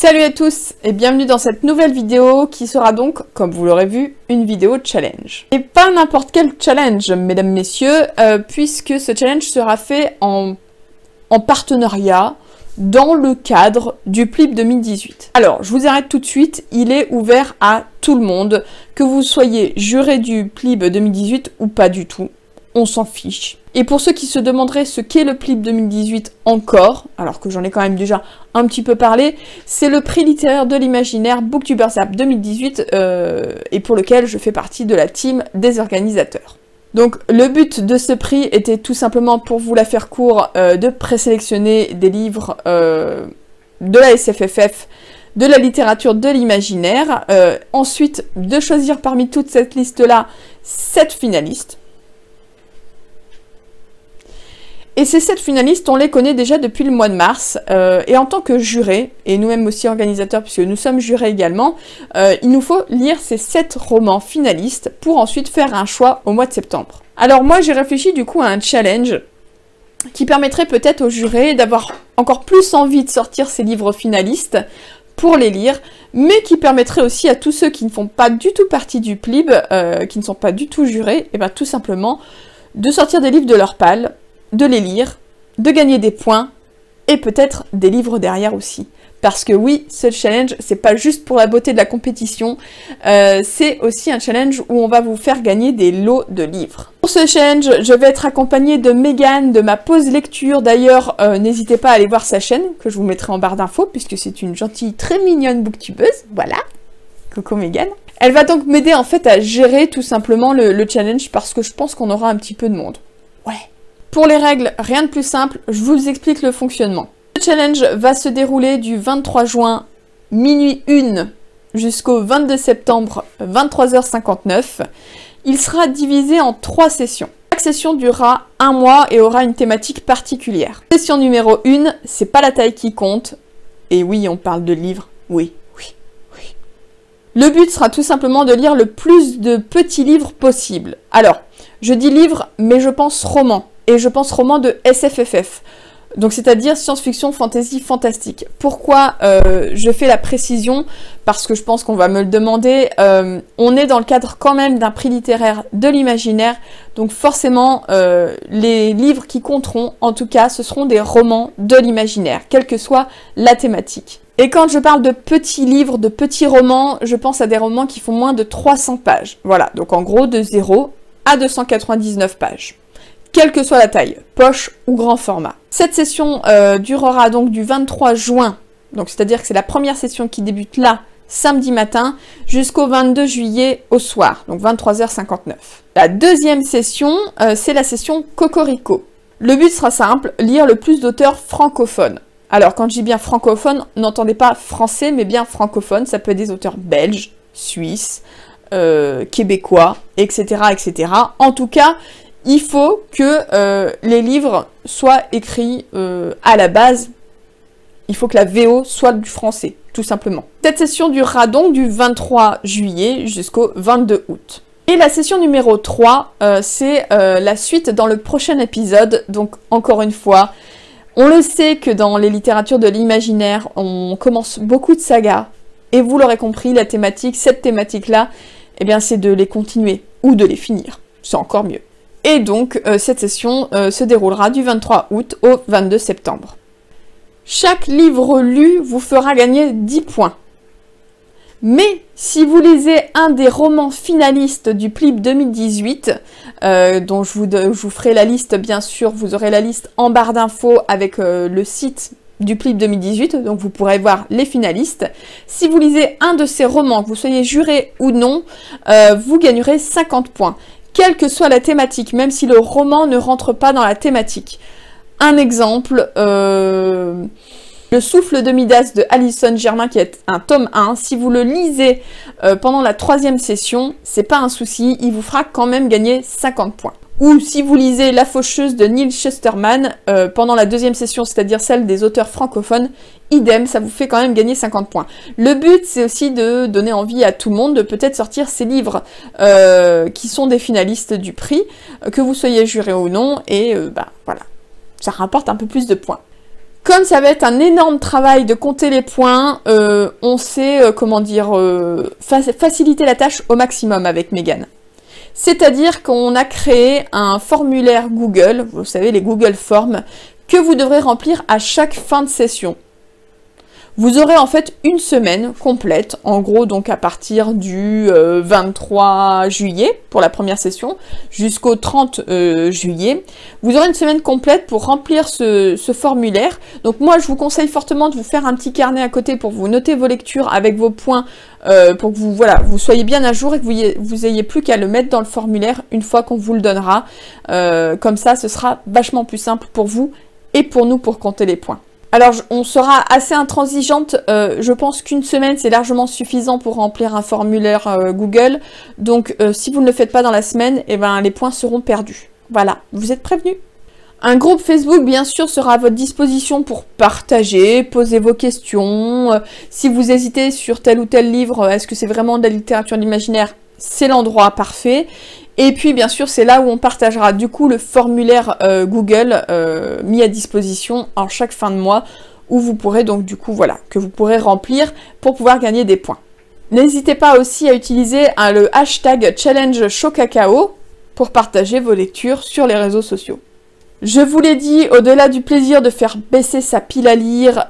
Salut à tous et bienvenue dans cette nouvelle vidéo qui sera donc, comme vous l'aurez vu, une vidéo challenge. Et pas n'importe quel challenge, mesdames, messieurs, puisque ce challenge sera fait en partenariat dans le cadre du PLIB 2018. Alors, je vous arrête tout de suite, il est ouvert à tout le monde, que vous soyez juré du PLIB 2018 ou pas du tout. On s'en fiche. Et pour ceux qui se demanderaient ce qu'est le PLIB 2018 encore, alors que j'en ai quand même déjà un petit peu parlé, c'est le prix littéraire de l'imaginaire Booktubers App 2018 et pour lequel je fais partie de la team des organisateurs. Donc le but de ce prix était tout simplement, pour vous la faire court, de présélectionner des livres de la SFFF, de la littérature de l'imaginaire, ensuite de choisir parmi toute cette liste-là 7 finalistes. Et ces 7 finalistes, on les connaît déjà depuis le mois de mars, et en tant que juré, et nous-mêmes aussi organisateurs, puisque nous sommes jurés également, il nous faut lire ces 7 romans finalistes pour ensuite faire un choix au mois de septembre. Alors moi, j'ai réfléchi du coup à un challenge qui permettrait peut-être aux jurés d'avoir encore plus envie de sortir ces livres finalistes pour les lire, mais qui permettrait aussi à tous ceux qui ne font pas du tout partie du PLIB, qui ne sont pas du tout jurés, et bien tout simplement de sortir des livres de leur palle, de les lire, de gagner des points, et peut-être des livres derrière aussi. Parce que oui, ce challenge, c'est pas juste pour la beauté de la compétition, c'est aussi un challenge où on va vous faire gagner des lots de livres. Pour ce challenge, je vais être accompagnée de Mégane de ma pause lecture. D'ailleurs, n'hésitez pas à aller voir sa chaîne, que je vous mettrai en barre d'infos, puisque c'est une gentille, très mignonne booktubeuse. Voilà. Coucou Mégane. Elle va donc m'aider en fait à gérer tout simplement le challenge, parce que je pense qu'on aura un petit peu de monde. Ouais. Pour les règles, rien de plus simple, je vous explique le fonctionnement. Le challenge va se dérouler du 23 juin minuit 1 jusqu'au 22 septembre 23h59. Il sera divisé en 3 sessions. Chaque session durera 1 mois et aura une thématique particulière. Session numéro 1, c'est pas la taille qui compte. Et oui, on parle de livres. Oui. Le but sera tout simplement de lire le plus de petits livres possible. Alors, je dis livres, mais je pense romans. Et je pense roman de SFFF, donc c'est-à-dire science-fiction, fantasy, fantastique. Pourquoi je fais la précision? Parce que je pense qu'on va me le demander. On est dans le cadre quand même d'un prix littéraire de l'imaginaire, donc forcément les livres qui compteront, en tout cas, ce seront des romans de l'imaginaire, quelle que soit la thématique. Et quand je parle de petits livres, de petits romans, je pense à des romans qui font moins de 300 pages. Voilà, donc en gros de 0 à 299 pages. Quelle que soit la taille, poche ou grand format. Cette session durera donc du 23 juin, donc c'est-à-dire que c'est la première session qui débute là, samedi matin, jusqu'au 22 juillet au soir, donc 23h59. La deuxième session, c'est la session Cocorico. Le but sera simple, lire le plus d'auteurs francophones. Alors quand je dis bien francophone, n'entendez pas français, mais bien francophone, ça peut être des auteurs belges, suisses, québécois, etc., etc. En tout cas, il faut que les livres soient écrits à la base. Il faut que la VO soit du français, tout simplement. Cette session durera donc du 23 juillet jusqu'au 22 août. Et la session numéro 3, c'est la suite dans le prochain épisode. Donc, encore une fois, on le sait que dans les littératures de l'imaginaire, on commence beaucoup de sagas. Et vous l'aurez compris, la thématique, cette thématique-là, eh bien, c'est de les continuer ou de les finir. C'est encore mieux. Et donc, cette session se déroulera du 23 août au 22 septembre. Chaque livre lu vous fera gagner 10 points. Mais si vous lisez un des romans finalistes du PLIB 2018, dont je vous ferai la liste, bien sûr, vous aurez la liste en barre d'infos avec le site du PLIB 2018, donc vous pourrez voir les finalistes. Si vous lisez un de ces romans, que vous soyez juré ou non, vous gagnerez 50 points. Quelle que soit la thématique, même si le roman ne rentre pas dans la thématique. Un exemple, Le souffle de Midas de Alison Germain, qui est un tome 1, si vous le lisez pendant la 3e session, c'est pas un souci, il vous fera quand même gagner 50 points. Ou si vous lisez La Faucheuse de Neil Shusterman pendant la 2e session, c'est-à-dire celle des auteurs francophones, idem, ça vous fait quand même gagner 50 points. Le but, c'est aussi de donner envie à tout le monde de peut-être sortir ces livres qui sont des finalistes du prix, que vous soyez juré ou non, et voilà, ça rapporte un peu plus de points. Comme ça va être un énorme travail de compter les points, on sait, faciliter la tâche au maximum avec Megan. C'est-à-dire qu'on a créé un formulaire Google, vous savez, les Google Forms, que vous devrez remplir à chaque fin de session. Vous aurez en fait une semaine complète, en gros donc à partir du 23 juillet pour la première session jusqu'au 30 juillet. Vous aurez une semaine complète pour remplir ce formulaire. Donc moi je vous conseille fortement de vous faire un petit carnet à côté pour vous noter vos lectures avec vos points pour que vous soyez bien à jour et que vous ayez plus qu'à le mettre dans le formulaire une fois qu'on vous le donnera. Comme ça ce sera vachement plus simple pour vous et pour nous pour compter les points. Alors, on sera assez intransigeante, je pense qu'une semaine, c'est largement suffisant pour remplir un formulaire Google. Donc, si vous ne le faites pas dans la semaine, eh ben, les points seront perdus. Voilà, vous êtes prévenus. Un groupe Facebook, bien sûr, sera à votre disposition pour partager, poser vos questions. Si vous hésitez sur tel ou tel livre, est-ce que c'est vraiment de la littérature de l'imaginaire? C'est l'endroit parfait. Et puis, bien sûr, c'est là où on partagera du coup le formulaire Google mis à disposition en chaque fin de mois, où vous pourrez donc du coup, voilà, que vous pourrez remplir pour pouvoir gagner des points. N'hésitez pas aussi à utiliser le hashtag Challenge Chaud Cacao pour partager vos lectures sur les réseaux sociaux. Je vous l'ai dit, au-delà du plaisir de faire baisser sa pile à lire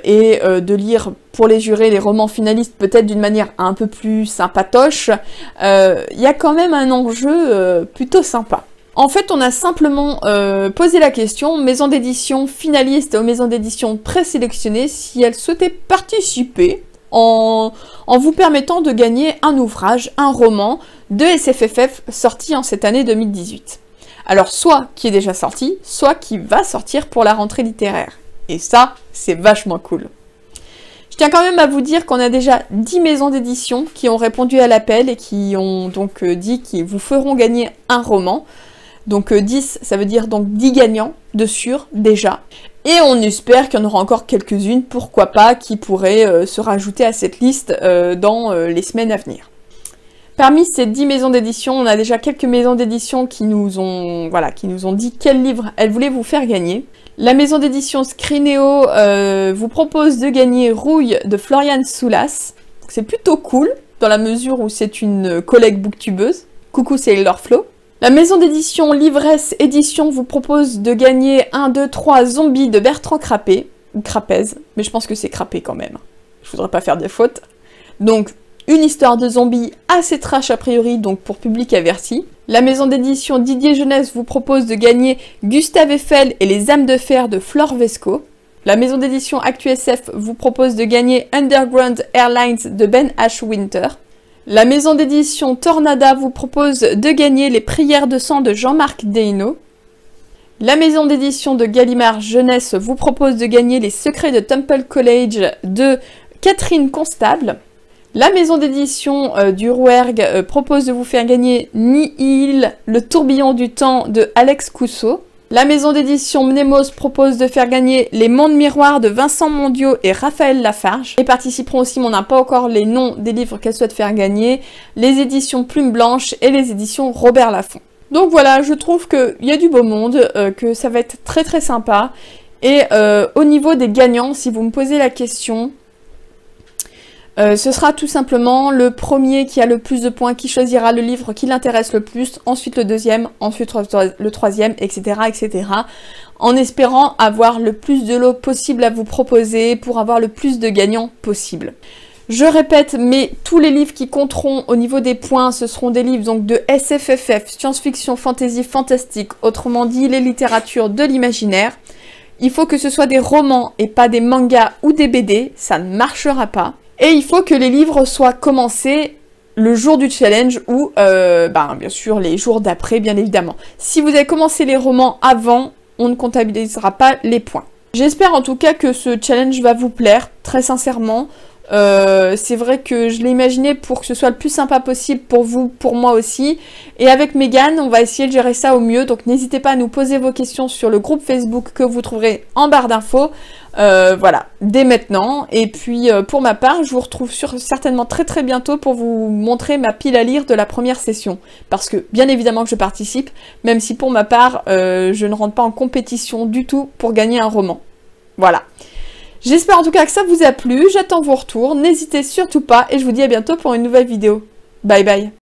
et de lire pour les jurés les romans finalistes peut-être d'une manière un peu plus sympatoche, il y a quand même un enjeu plutôt sympa. En fait, on a simplement posé la question aux maisons d'édition finalistes et aux maisons d'édition présélectionnées si elles souhaitaient participer en vous permettant de gagner un ouvrage, un roman de SFFF sorti en cette année 2018. Alors, soit qui est déjà sorti, soit qui va sortir pour la rentrée littéraire. Et ça, c'est vachement cool. Je tiens quand même à vous dire qu'on a déjà 10 maisons d'édition qui ont répondu à l'appel et qui ont donc dit qu'ils vous feront gagner un roman. Donc 10, ça veut dire donc 10 gagnants de sûr, déjà. Et on espère qu'il y en aura encore quelques-unes, pourquoi pas, qui pourraient se rajouter à cette liste dans les semaines à venir. Parmi ces 10 maisons d'édition, on a déjà quelques maisons d'édition qui nous ont dit quel livre elles voulaient vous faire gagner. La maison d'édition Scrinéo vous propose de gagner Rouille de Florian Soulas. C'est plutôt cool, dans la mesure où c'est une collègue booktubeuse. Coucou Sailor Flo. La maison d'édition Livresse Édition vous propose de gagner 1, 2, 3 Zombies de Bertrand Crapé. Ou Crapez, mais je pense que c'est Crapé quand même. Je voudrais pas faire des fautes. Donc, une histoire de zombies assez trash a priori, donc pour public averti. La maison d'édition Didier Jeunesse vous propose de gagner Gustave Eiffel et les âmes de fer de Flore Vesco. La maison d'édition ActuSF vous propose de gagner Underground Airlines de Ben H. Winter. La maison d'édition Tornada vous propose de gagner Les prières de sang de Jean-Marc Deynaud. La maison d'édition de Gallimard Jeunesse vous propose de gagner Les secrets de Temple College de Catherine Constable. La maison d'édition du Rouergue propose de vous faire gagner Nihil, le tourbillon du temps de Alex Cousseau. La maison d'édition Mnemos propose de faire gagner Les mondes miroirs de Vincent Mondiot et Raphaël Lafarge. Et participeront aussi, mais on n'a pas encore les noms des livres qu'elles souhaitent faire gagner, les éditions Plume Blanche et les éditions Robert Laffont. Donc voilà, je trouve qu'il y a du beau monde, que ça va être très très sympa. Et au niveau des gagnants, si vous me posez la question... ce sera tout simplement le premier qui a le plus de points qui choisira le livre qui l'intéresse le plus, ensuite le deuxième, ensuite le troisième, etc., etc. En espérant avoir le plus de lots possible à vous proposer pour avoir le plus de gagnants possible. Je répète, mais tous les livres qui compteront au niveau des points, ce seront des livres donc de SFFF, science-fiction, fantasy, fantastique, autrement dit les littératures de l'imaginaire. Il faut que ce soit des romans et pas des mangas ou des BD, ça ne marchera pas. Et il faut que les livres soient commencés le jour du challenge ou, bien sûr, les jours d'après, bien évidemment. Si vous avez commencé les romans avant, on ne comptabilisera pas les points. J'espère en tout cas que ce challenge va vous plaire, très sincèrement. C'est vrai que je l'ai imaginé pour que ce soit le plus sympa possible pour vous, pour moi aussi. Et avec Megan, on va essayer de gérer ça au mieux. Donc n'hésitez pas à nous poser vos questions sur le groupe Facebook que vous trouverez en barre d'infos. Voilà, dès maintenant. Et puis pour ma part, je vous retrouve certainement très très bientôt pour vous montrer ma pile à lire de la première session. Parce que bien évidemment que je participe, même si pour ma part, je ne rentre pas en compétition du tout pour gagner un roman. Voilà. J'espère en tout cas que ça vous a plu, j'attends vos retours, n'hésitez surtout pas et je vous dis à bientôt pour une nouvelle vidéo. Bye bye.